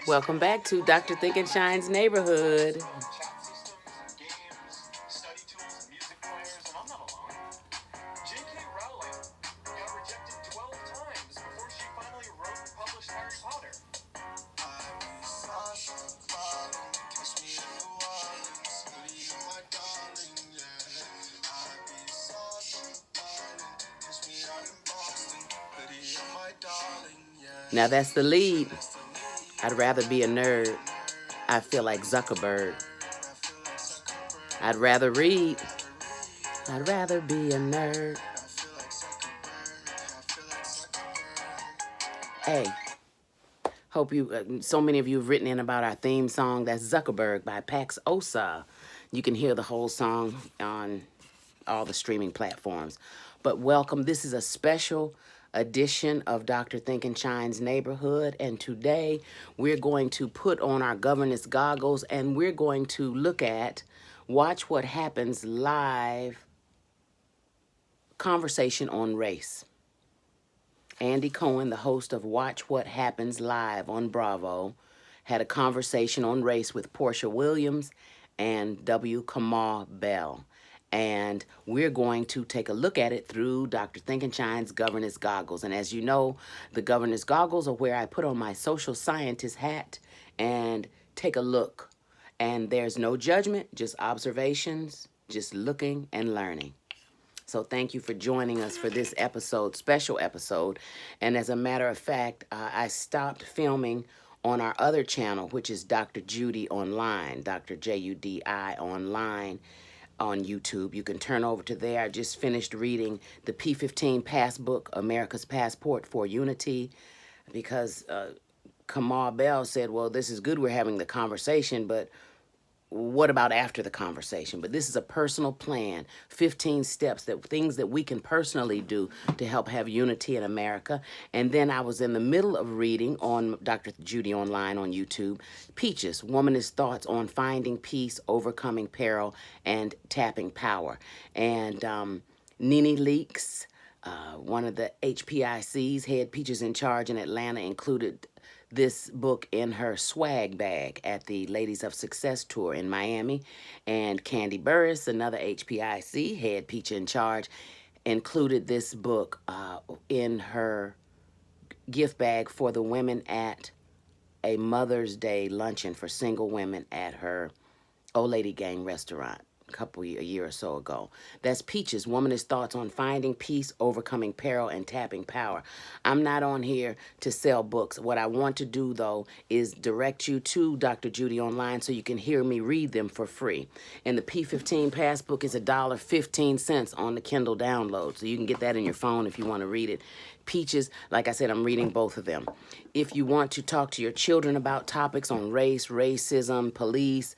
Welcome back to Dr. Thinkenshine's Neighborhood. Now that's the lead. I'd rather be a nerd. I feel like Zuckerberg. I'd rather read. I'd rather be a nerd. Hey, hope you, so many of you have written in about our theme song. That's Zuckerberg by Pax Osa. You can hear the whole song on all the streaming platforms. But welcome. This is a special edition of Dr. Thinkenshine's Neighborhood. And today we're going to put on our Governess Goggles and we're going to look at Watch What Happens Live conversation on race. Andy Cohen, the host of Watch What Happens Live on Bravo, had a conversation on race with Hosea Williams and Kamau Bell. And we're going to take a look at it through Dr. Thinkenshine's Governess Goggles. And as you know, the Governess Goggles are where I put on my social scientist hat and take a look. And there's no judgment, just observations, just looking and learning. So thank you for joining us for this episode, special episode. And as a matter of fact, I stopped filming on our other channel, which is Dr. Judi Online, Dr. Judi Online on YouTube. You can turn over to there. I just finished reading the P15 Pass Book, America's Passport for Unity, because Kamau Bell said, well, this is good we're having the conversation, but what about after the conversation? But this is a personal plan, 15 steps, things that we can personally do to help have unity in America. And then I was in the middle of reading on Dr. Judi Online on YouTube, Peaches, Womanist Thoughts on Finding Peace, Overcoming Peril, and Tapping Power. And Nene Leakes, one of the HPIC's head Peaches in Charge in Atlanta, included this book in her swag bag at the Ladies of Success tour in Miami. And Candy Burris, another HPIC head Peach in Charge, included this book in her gift bag for the women at a Mother's Day luncheon for single women at her Old Lady Gang restaurant a year or so ago. That's Peaches, Womanist Thoughts on Finding Peace, Overcoming Peril, and Tapping Power. I'm not on here to sell books. What I want to do, though, is direct you to Dr. Judi Online so you can hear me read them for free. And the P15 Pass Book is $1.15 on the Kindle download, so you can get that in your phone if you want to read it. Peaches, like I said, I'm reading both of them. If you want to talk to your children about topics on race, racism, police,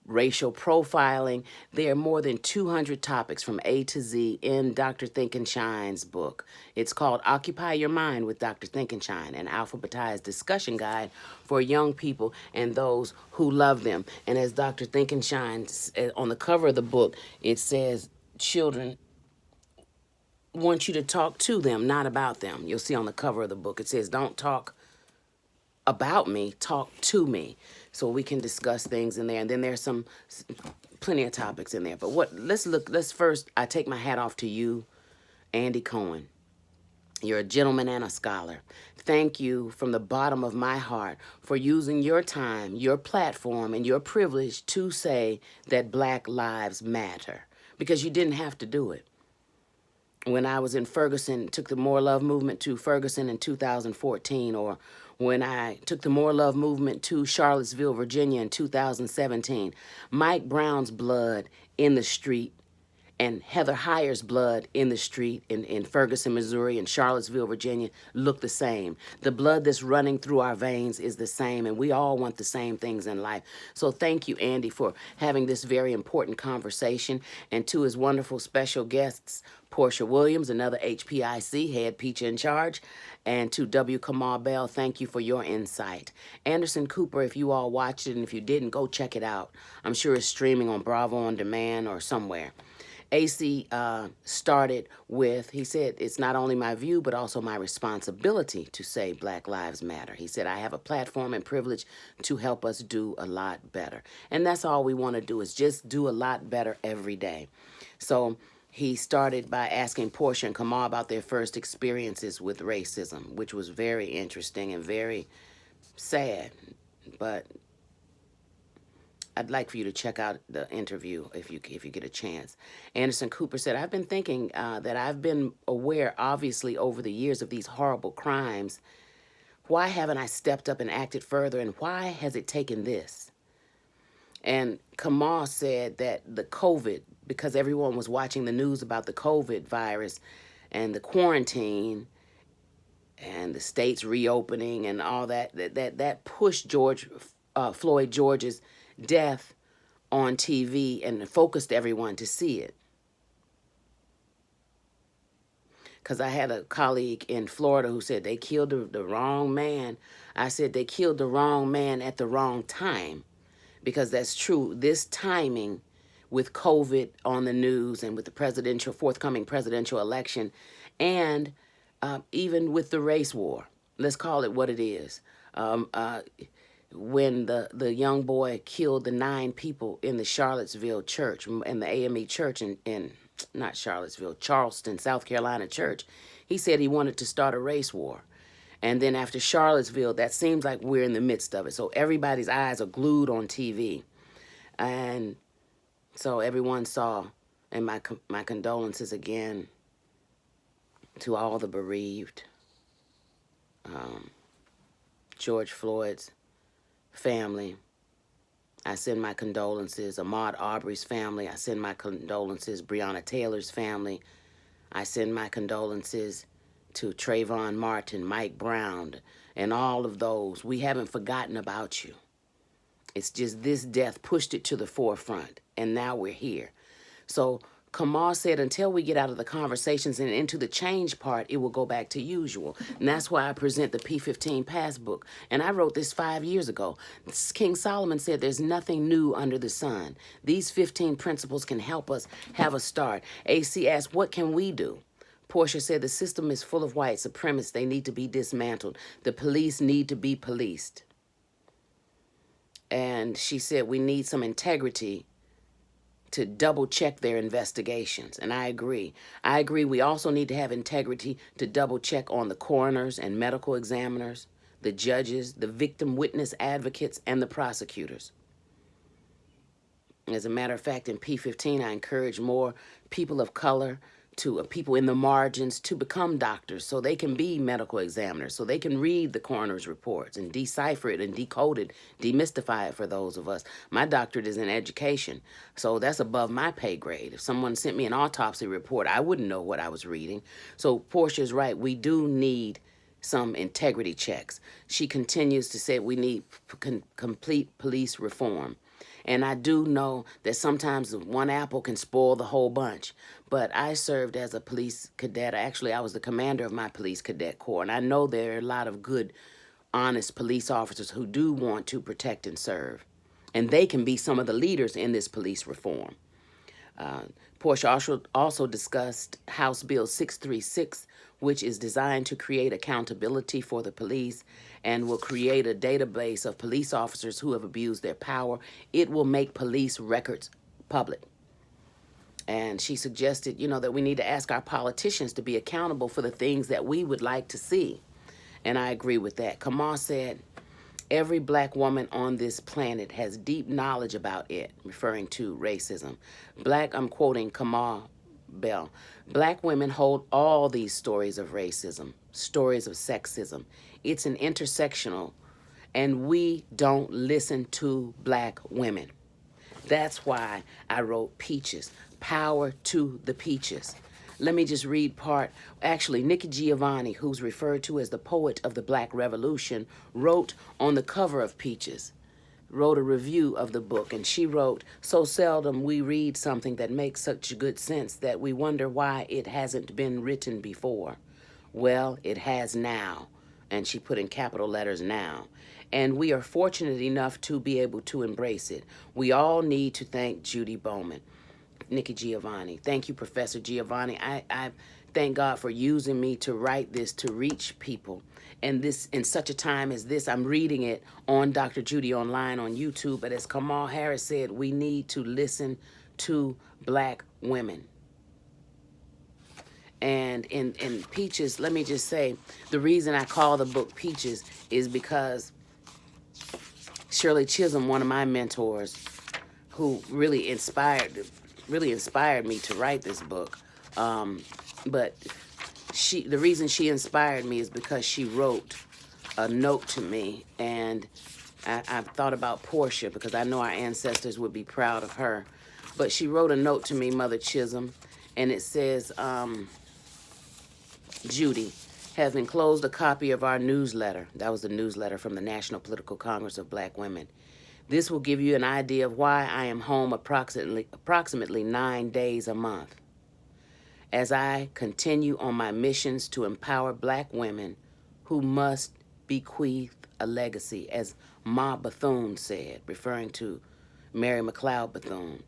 racial profiling, there are more than 200 topics from A to Z in Dr. Thinkenshine's book. It's called Occupy Your Mind with Dr. Thinkenshine, an alphabetized discussion guide for young people and those who love them. And as Dr. Thinkenshine, on the cover of the book, it says, children want you to talk to them, not about them. You'll see on the cover of the book, it says, don't talk about me, talk to me, so we can discuss things in there. And then there's plenty of topics in there. But let's first, I take my hat off to you, Andy Cohen. You're a gentleman and a scholar. Thank you from the bottom of my heart for using your time, your platform, and your privilege to say that Black lives matter, because you didn't have to do it. When I was in Ferguson, took the More Love movement to Ferguson in 2014, or when I took the More Love movement to Charlottesville, Virginia in 2017, Mike Brown's blood in the street and Heather Heyer's blood in the street in Ferguson, Missouri, and Charlottesville, Virginia, look the same. The blood that's running through our veins is the same, and we all want the same things in life. So thank you, Andy, for having this very important conversation. And to his wonderful special guests, Hosea Williams, another HPIC head Peach in Charge, and to W. Kamau Bell, thank you for your insight. Anderson Cooper, if you all watched it, and if you didn't, go check it out. I'm sure it's streaming on Bravo On Demand or somewhere. AC started with, he said, it's not only my view, but also my responsibility to say Black Lives Matter. He said, I have a platform and privilege to help us do a lot better. And that's all we want to do, is just do a lot better every day. So he started by asking Porsha and Kamau about their first experiences with racism, which was very interesting and very sad. But I'd like for you to check out the interview if you get a chance. Anderson Cooper said, I've been thinking that I've been aware, obviously, over the years of these horrible crimes. Why haven't I stepped up and acted further, and why has it taken this? And Kamau said that the COVID, because everyone was watching the news about the COVID virus and the quarantine and the states reopening and all that pushed Floyd George's death on TV and focused everyone to see it. Because I had a colleague in Florida who said they killed the wrong man. I said they killed the wrong man at the wrong time, because that's true. This timing with COVID on the news and with the forthcoming presidential election, and even with the race war, let's call it what it is. When the young boy killed the 9 people in the Charlottesville church, in the AME church in not Charlottesville, Charleston, South Carolina church, he said he wanted to start a race war. And then after Charlottesville, that seems like we're in the midst of it. So everybody's eyes are glued on TV. And so everyone saw, and my condolences again to all the bereaved. George Floyd's family, I send my condolences. Ahmaud Arbery's family, I send my condolences. Breonna Taylor's family, I send my condolences to Trayvon Martin, Mike Brown, and all of those. We haven't forgotten about you. It's just this death pushed it to the forefront, and now we're here. So Kamau said, until we get out of the conversations and into the change part, it will go back to usual. And that's why I present the P15 Pass Book. And I wrote this 5 years ago. King Solomon said there's nothing new under the sun. These 15 principles can help us have a start. AC asked, what can we do? Porsha said, the system is full of white supremacists. They need to be dismantled. The police need to be policed. And she said, we need some integrity to double check their investigations. And I agree. I agree. We also need to have integrity to double check on the coroners and medical examiners, the judges, the victim witness advocates, and the prosecutors. As a matter of fact, in P15, I encourage more people of color, people in the margins, to become doctors so they can be medical examiners, so they can read the coroner's reports and decipher it and decode it, demystify it for those of us. My doctorate is in education, so that's above my pay grade. If someone sent me an autopsy report, I wouldn't know what I was reading. So Portia's right. We do need some integrity checks. She continues to say we need complete police reform. And I do know that sometimes one apple can spoil the whole bunch. But I served as a police cadet. Actually, I was the commander of my police cadet corps. And I know there are a lot of good, honest police officers who do want to protect and serve. And they can be some of the leaders in this police reform. Porsha also discussed House Bill 636, which is designed to create accountability for the police and will create a database of police officers who have abused their power. It will make police records public. And she suggested, that we need to ask our politicians to be accountable for the things that we would like to see. And I agree with that. Kamau said, every black woman on this planet has deep knowledge about it, referring to racism. I'm quoting Kamau Bell. Black women hold all these stories of racism, stories of sexism. It's an intersectional, and we don't listen to black women. That's why I wrote Peaches, Power to the Peaches. Let me just read part. Actually, Nikki Giovanni, who's referred to as the poet of the Black Revolution, wrote on the cover of Peaches, wrote a review of the book, and she wrote, so seldom we read something that makes such good sense that we wonder why it hasn't been written before. Well, it has now, and she put in capital letters now. And we are fortunate enough to be able to embrace it. We all need to thank Judy Bowman. Nikki Giovanni. Thank you, Professor Giovanni. I thank God for using me to write this to reach people. And this, in such a time as this, I'm reading it on Dr. Judy Online on YouTube. But as Kamal Harris said, we need to listen to Black women. And in Peaches, let me just say, the reason I call the book Peaches is because Shirley Chisholm, one of my mentors, who really inspired me to write this book. But the reason she inspired me is because she wrote a note to me, and I've thought about Porsha because I know our ancestors would be proud of her. But she wrote a note to me, Mother Chisholm, and it says, Judy has enclosed a copy of our newsletter. That was the newsletter from the National Political Congress of Black Women. This will give you an idea of why I am home approximately 9 days a month, as I continue on my missions to empower Black women who must bequeath a legacy, as Ma Bethune said, referring to Mary McClleoud Bethune.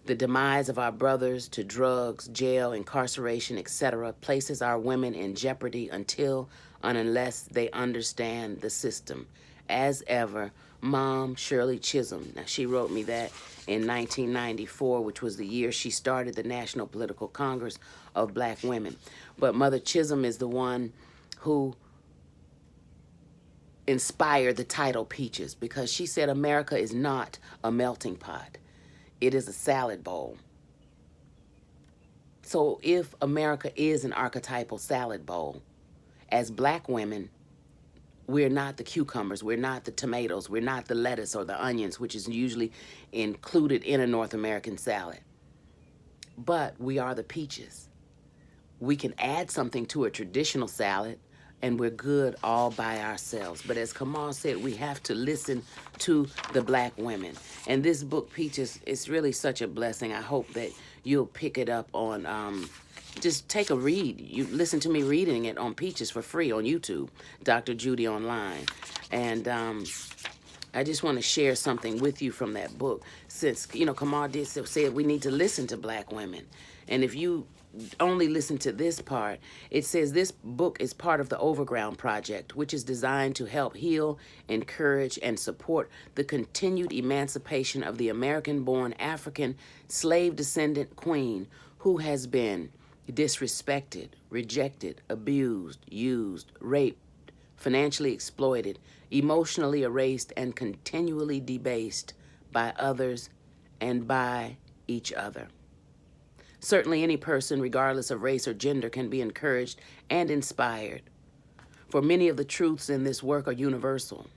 The demise of our brothers to drugs, jail, incarceration, etc. places our women in jeopardy until and unless they understand the system. As ever, Mom Shirley Chisholm. Now, she wrote me that in 1994, which was the year she started the National Political Congress of Black Women. But Mother Chisholm is the one who inspired the title Peaches, because she said America is not a melting pot. It is a salad bowl. So if America is an archetypal salad bowl, as Black women, we're not the cucumbers, we're not the tomatoes, we're not the lettuce or the onions, which is usually included in a North American salad. But we are the peaches. We can add something to a traditional salad, and we're good all by ourselves. But as Kamal said, we have to listen to the Black women. And this book, Peaches, is really such a blessing. I hope that you'll pick it up on, just take a read. You listen to me reading it on Peaches for free on YouTube, Dr. Judy Online. And I just want to share something with you from that book. Since, Kamal did say we need to listen to Black women. And if you only listen to this part, it says this book is part of the Overground Project, which is designed to help heal, encourage, and support the continued emancipation of the American-born African slave descendant queen who has been disrespected, rejected, abused, used, raped, financially exploited, emotionally erased, and continually debased by others and by each other. Certainly any person, regardless of race or gender, can be encouraged and inspired. For many of the truths in this work are universal,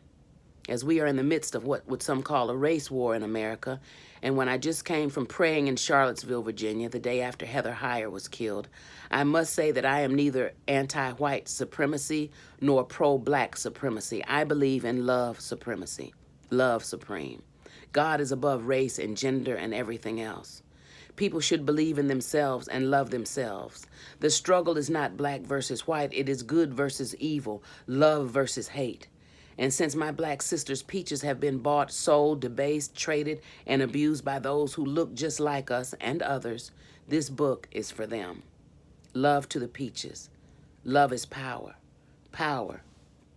as we are in the midst of what would some call a race war in America. And when I just came from praying in Charlottesville, Virginia, the day after Heather Heyer was killed, I must say that I am neither anti-white supremacy nor pro-Black supremacy. I believe in love supremacy, love supreme. God is above race and gender and everything else. People should believe in themselves and love themselves. The struggle is not Black versus white. It is good versus evil, love versus hate. And since my Black sisters' peaches have been bought, sold, debased, traded, and abused by those who look just like us and others, this book is for them. Love to the peaches. Love is power. Power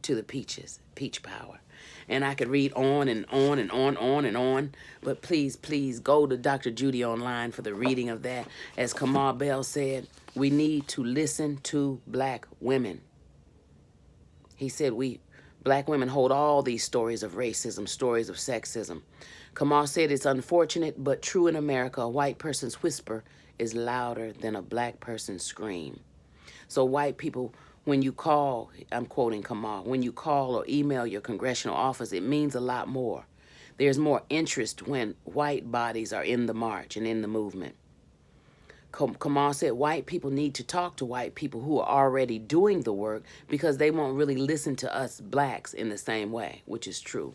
to the peaches. Peach power. And I could read on and on and on and on. But please, please go to Dr. Judy Online for the reading of that. As Kamau Bell said, we need to listen to Black women. He said Black women hold all these stories of racism, stories of sexism. Kamau said it's unfortunate but true in America. A white person's whisper is louder than a Black person's scream. So white people, when you call, I'm quoting Kamau, when you call or email your congressional office, it means a lot more. There's more interest when white bodies are in the march and in the movement. Kamau said white people need to talk to white people who are already doing the work, because they won't really listen to us Blacks in the same way, which is true.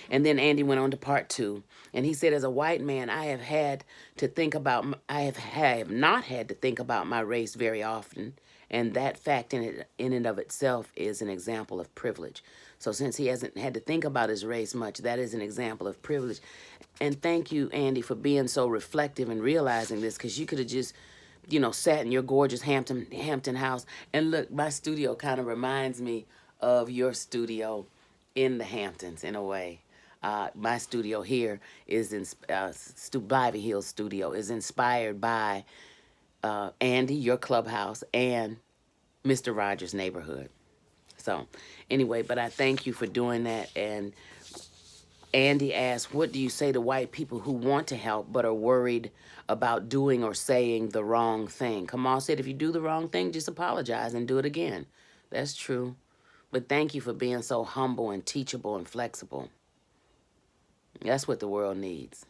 And then Andy went on to part 2, and he said, as a white man, I have not had to think about my race very often, And that fact in and of itself is an example of privilege. So since he hasn't had to think about his race much, that is an example of privilege. And thank you, Andy, for being so reflective and realizing this, because you could have just, sat in your gorgeous Hampton house. And look, my studio kind of reminds me of your studio in the Hamptons in a way. My studio here is in Bivy Hill studio is inspired by Andy, your clubhouse, and Mr. Rogers' neighborhood. So anyway, but I thank you for doing that. And Andy asked, what do you say to white people who want to help but are worried about doing or saying the wrong thing? Kamau said, if you do the wrong thing, just apologize and do it again. That's true. But thank you for being so humble and teachable and flexible. That's what the world needs.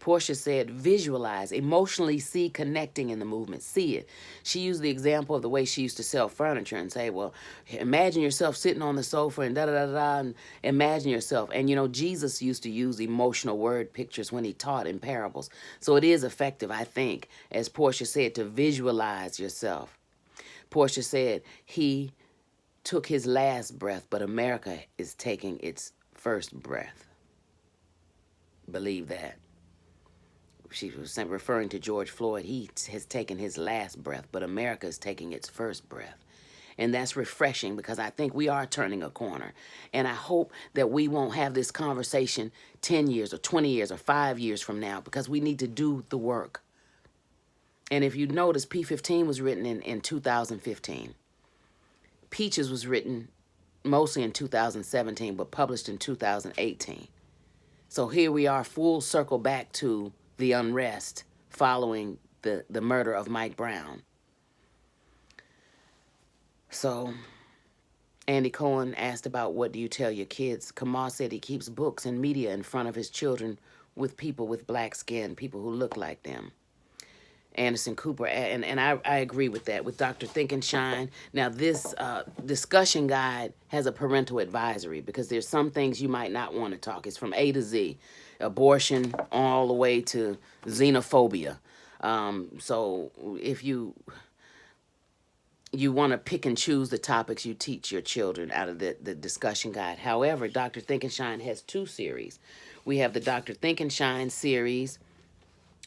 Porsha said, visualize, emotionally see connecting in the movement. See it. She used the example of the way she used to sell furniture and say, well, imagine yourself sitting on the sofa and da-da-da-da, and imagine yourself. And, Jesus used to use emotional word pictures when he taught in parables. So it is effective, I think, as Porsha said, to visualize yourself. Porsha said, he took his last breath, but America is taking its first breath. Believe that. She was referring to George Floyd. He has taken his last breath, but America is taking its first breath. And that's refreshing, because I think we are turning a corner. And I hope that we won't have this conversation 10 years or 20 years or 5 years from now, because we need to do the work. And if you notice, P15 was written in 2015. Peaches was written mostly in 2017, but published in 2018. So here we are, full circle back to the unrest following the murder of Mike Brown. So Andy Cohen asked about, what do you tell your kids? Kamau said he keeps books and media in front of his children with people with black skin, people who look like them. Anderson Cooper, and I agree with that, with Dr. Thinkenshine. Now, this discussion guide has a parental advisory, because there's some things you might not want to talk. It's from A to Z, abortion all the way to xenophobia. So if you want to pick and choose the topics you teach your children out of the discussion guide. However, Dr. Thinkenshine has 2 series. We have the Dr. Thinkenshine series,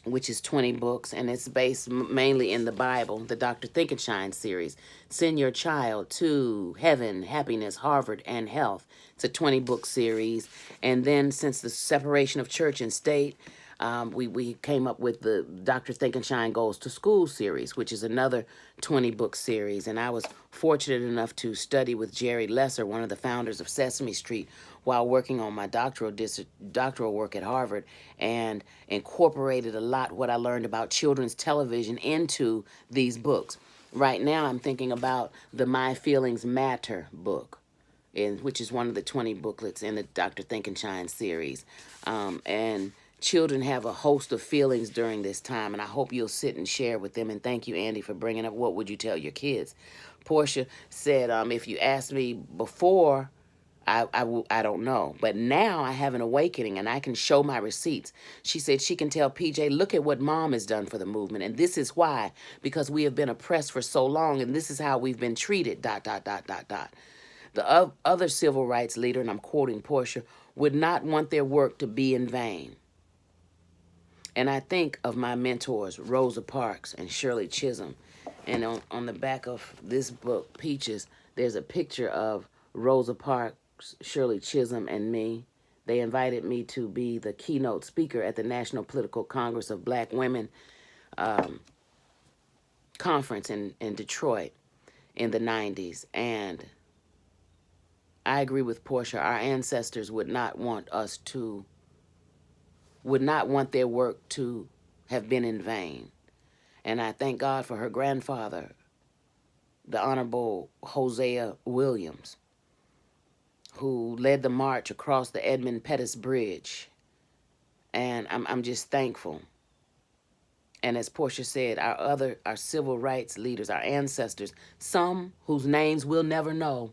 which is 20 books, and it's based mainly in the Bible, the Dr. Thinkenshine series. Send Your Child to Heaven, Happiness, Harvard, and Health. It's a 20-book series. And then since the separation of church and state, we came up with the Dr. Thinkenshine Goes to School series, which is another 20-book series. And I was fortunate enough to study with Jerry Lesser, one of the founders of Sesame Street, while working on my doctoral work at Harvard, and incorporated a lot what I learned about children's television into these books. Right now I'm thinking about the My Feelings Matter book, which is one of the 20 booklets in the Dr. Thinkenshine series. And children have a host of feelings during this time, and I hope you'll sit and share with them. And thank you, Andy, for bringing up, what would you tell your kids? Porsha said, if you asked me before, I don't know. But now I have an awakening, and I can show my receipts. She said she can tell PJ, look at what mom has done for the movement. And this is why, because we have been oppressed for so long, and this is how we've been treated, ... The other civil rights leader, and I'm quoting Porsha, would not want their work to be in vain. And I think of my mentors, Rosa Parks and Shirley Chisholm. And on the back of this book, Peaches, there's a picture of Rosa Parks, Shirley Chisholm, and me. They invited me to be the keynote speaker at the National Political Congress of Black Women conference in Detroit in the 90s. And I agree with Porsha. Our ancestors would not want their work to have been in vain. And I thank God for her grandfather, the Honorable Hosea Williams, who led the march across the Edmund Pettus Bridge. And I'm just thankful. And as Porsha said, our civil rights leaders, our ancestors, some whose names we'll never know,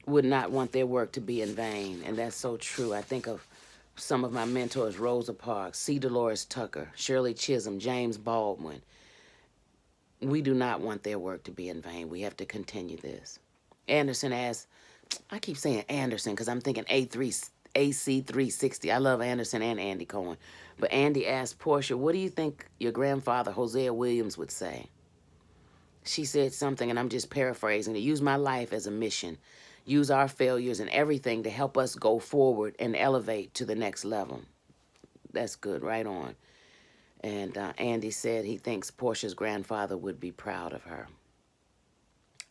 would not want their work to be in vain. And that's so true. I think of some of my mentors, Rosa Parks, C. Dolores Tucker, Shirley Chisholm, James Baldwin, We do not want their work to be in vain. We have to continue this. Anderson asks, I keep saying Anderson because I'm thinking AC360. I love Anderson and Andy Cohen. But Andy asked Porsha, what do you think your grandfather, Hosea Williams, would say? She said something, and I'm just paraphrasing, to use my life as a mission. Use our failures and everything to help us go forward and elevate to the next level. That's good. Right on. And Andy said he thinks Porsha's grandfather would be proud of her.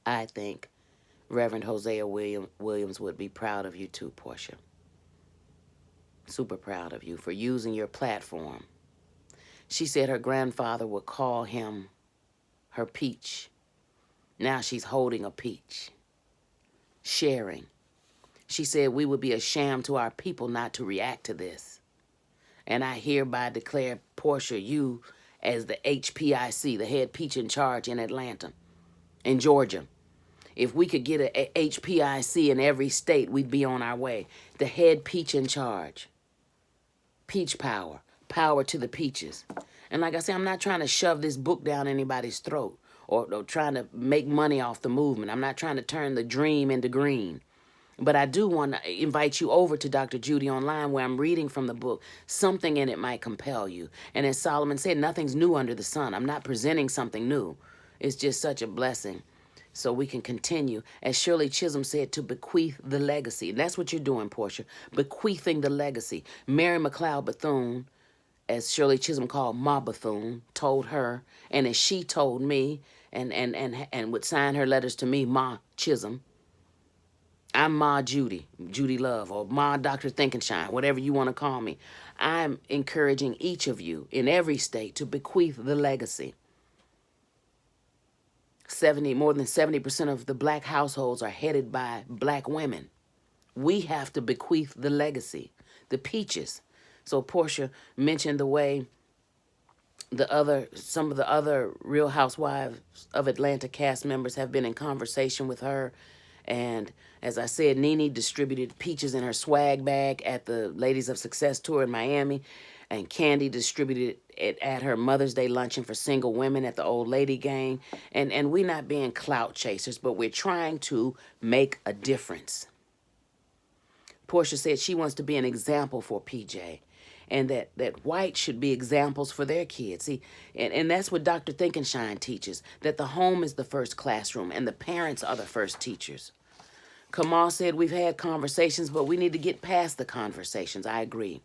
I think Reverend Hosea Williams would be proud of you too, Porsha. Super proud of you for using your platform. She said her grandfather would call him her peach. Now she's holding a peach. Sharing. She said we would be a sham to our people not to react to this. And I hereby declare, Porsha, you as the HPIC, the head peach in charge in Atlanta, in Georgia. If we could get a HPIC in every state, we'd be on our way. The head peach in charge. Peach power. Power to the peaches. And like I said, I'm not trying to shove this book down anybody's throat or trying to make money off the movement. I'm not trying to turn the dream into green. But I do want to invite you over to Dr. Judy Online where I'm reading from the book. Something in it might compel you. And as Solomon said, nothing's new under the sun. I'm not presenting something new. It's just such a blessing. So we can continue, as Shirley Chisholm said, to bequeath the legacy. And that's what you're doing, Porsha. Bequeathing the legacy. Mary McClleoud Bethune, as Shirley Chisholm called Ma Bethune, told her, and as she told me, and would sign her letters to me, Ma Chisholm. I'm Ma Judy, Judy Love, or Ma Dr.Thinkenshine, whatever you want to call me. I'm encouraging each of you in every state to bequeath the legacy. More than 70% of the black households are headed by black women. We have to bequeath the legacy, the peaches. So Porsha mentioned the way some of the other Real Housewives of Atlanta cast members have been in conversation with her. And as I said, Nene distributed peaches in her swag bag at the Ladies of Success tour in Miami. And Candy distributed it at her Mother's Day luncheon for single women at the Old Lady Gang. And we're not being clout chasers, but we're trying to make a difference. Porsha said she wants to be an example for PJ. And that whites should be examples for their kids. See, and that's what Dr. Thinkenshine teaches, that the home is the first classroom and the parents are the first teachers. Kamau said we've had conversations, but we need to get past the conversations. I agree.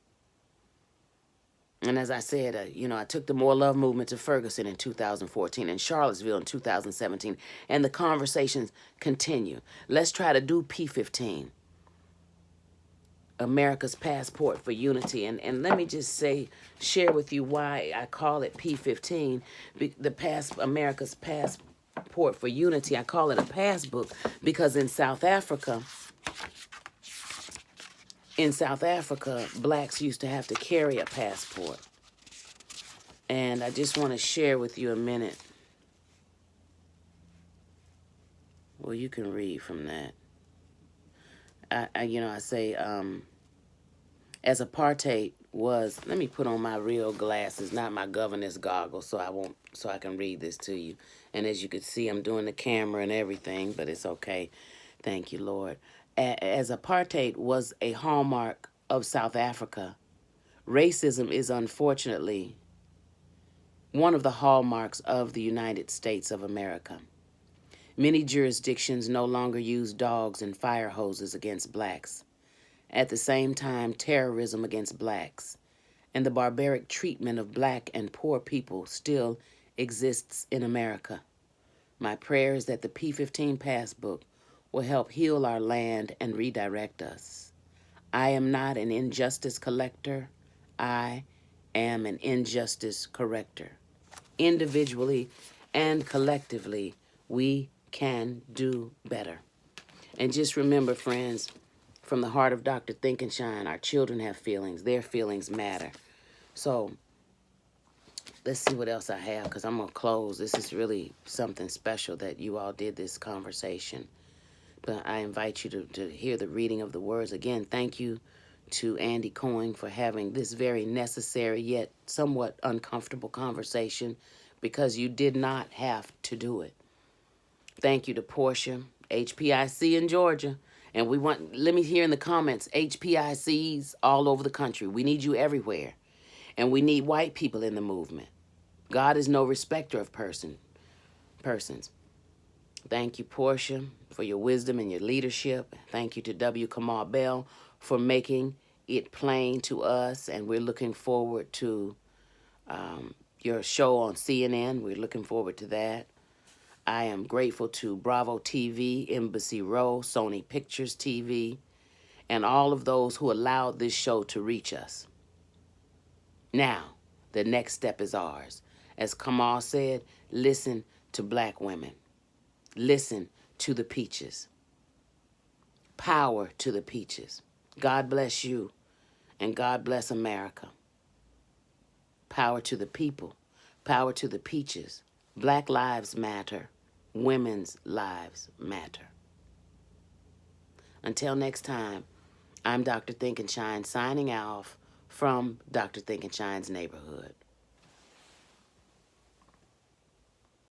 And as I said, I took the More Love movement to Ferguson in 2014 and Charlottesville in 2017, and the conversations continue. Let's try to do P15, America's Passport for Unity. And let me just share with you why I call it P15, America's Passport for Unity. I call it a pass book because in South Africa, blacks used to have to carry a passport. And I just want to share with you a minute. Well, you can read from that. I say, as apartheid was, let me put on my real glasses, not my Governess Goggles, so I can read this to you. And as you can see, I'm doing the camera and everything, but it's okay. Thank you, Lord. As apartheid was a hallmark of South Africa, racism is unfortunately one of the hallmarks of the United States of America. Many jurisdictions no longer use dogs and fire hoses against blacks. At the same time, terrorism against blacks and the barbaric treatment of black and poor people still exists in America. My prayer is that the P15 Pass Book will help heal our land and redirect us. I am not an injustice collector. I am an injustice corrector. Individually and collectively, we can do better. And just remember, friends, from the heart of Dr. Thinkenshine, our children have feelings. Their feelings matter. So let's see what else I have, because I'm going to close. This is really something special that you all did this conversation. But I invite you to hear the reading of the words. Again, thank you to Andy Cohen for having this very necessary yet somewhat uncomfortable conversation. because you did not have to do it. Thank you to Porsha, HPIC in Georgia. And let me hear in the comments, HPICs all over the country. We need you everywhere. And we need white people in the movement. God is no respecter of persons. Thank you, Porsha, for your wisdom and your leadership. Thank you to Kamau Bell for making it plain to us. And we're looking forward to your show on CNN. We're looking forward to that. I am grateful to Bravo TV, Embassy Row, Sony Pictures TV, and all of those who allowed this show to reach us. Now, the next step is ours. As Kamau said, listen to black women. Listen to the peaches. Power to the peaches. God bless you, and God bless America. Power to the people. Power to the peaches. Black lives matter. Women's lives matter. Until next time, I'm Dr. Thinkenshine signing off from Dr. Thinkenshine's neighborhood.